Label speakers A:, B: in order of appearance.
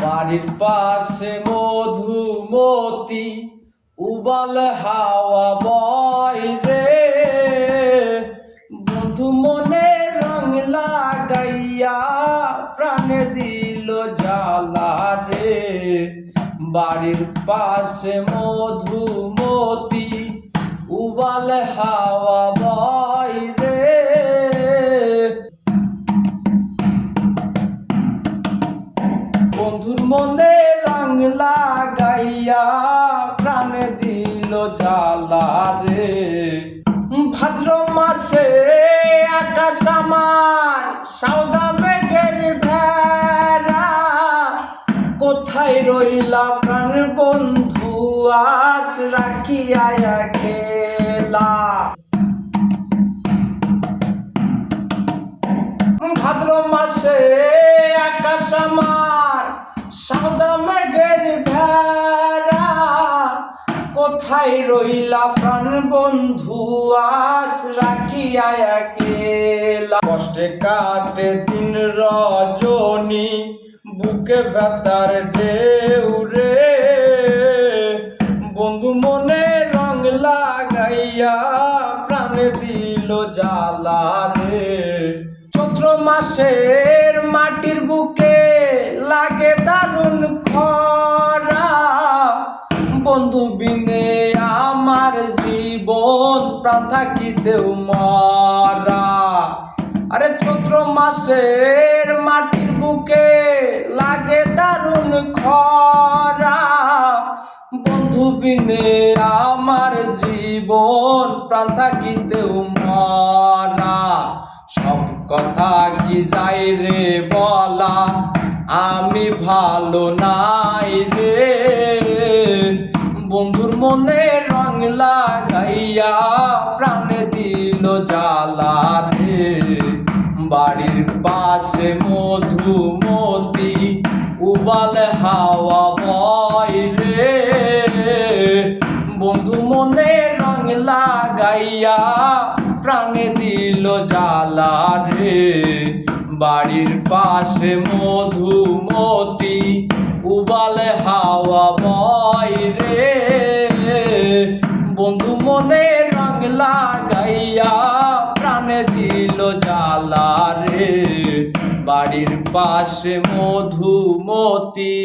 A: বাড়ির পাশে মধুমতি উবাল হাওয়া বয় রে, বন্ধু মনে রং লাগাইয়া প্রাণে দিল জ্বালা রে। বাড়ির পাশে মধুমতি উবাল হাওয়া বয় রে, বন্ধুর মনে রং লাগাইয়া প্রাণে দিল জ্বালা রে। ভাদ্র মাসে আকাশ আমার সাউদা মেঘের ভেড়া, কোথায় রইলা প্রাণ বন্ধু আজ রাখিয়া খেলা। ভাদ্র মাসে আকাশ আমার সাদা মেঘের ভেড়া, কোথায় রইলা প্রাণ বন্ধু আজ রাখিয়া একলা। কষ্টে কাটে দিন রজনী বুকে ব্যথার ঢেউ রে, বন্ধু মনে রং লাগাইয়া প্রাণে দিল জ্বালা রে। চৈত্র মাসের মাটির বুকে লাগে দারুণ খরা, বন্ধু বিনে আমার জীবন প্রাণ থাকিতেও মরা। আরে চৈত্র মাসের মাটির বুকে লাগে দারুণ খরা, বন্ধু বিনে আমার জীবন প্রাণ থাকিতেও মরা। সব কথা কি যাই রে বলা, আমি ভালো নাই রে, বন্ধুর মনে রং লাগাইয়া প্রাণে দিল জ্বালা রে। বাড়ির পাশে মধুমতি উবাল হাওয়া বয় রে, বন্ধু মনে রং লাগাইয়া প্রাণে দিল জ্বালা রে। বাড়ির পাশে মধুমতি উবাল হাওয়া বয় রে, বন্ধু মনে রং লাগাইয়া প্রাণে দিল জ্বালা রে। বাড়ির পাশে মধুমতি।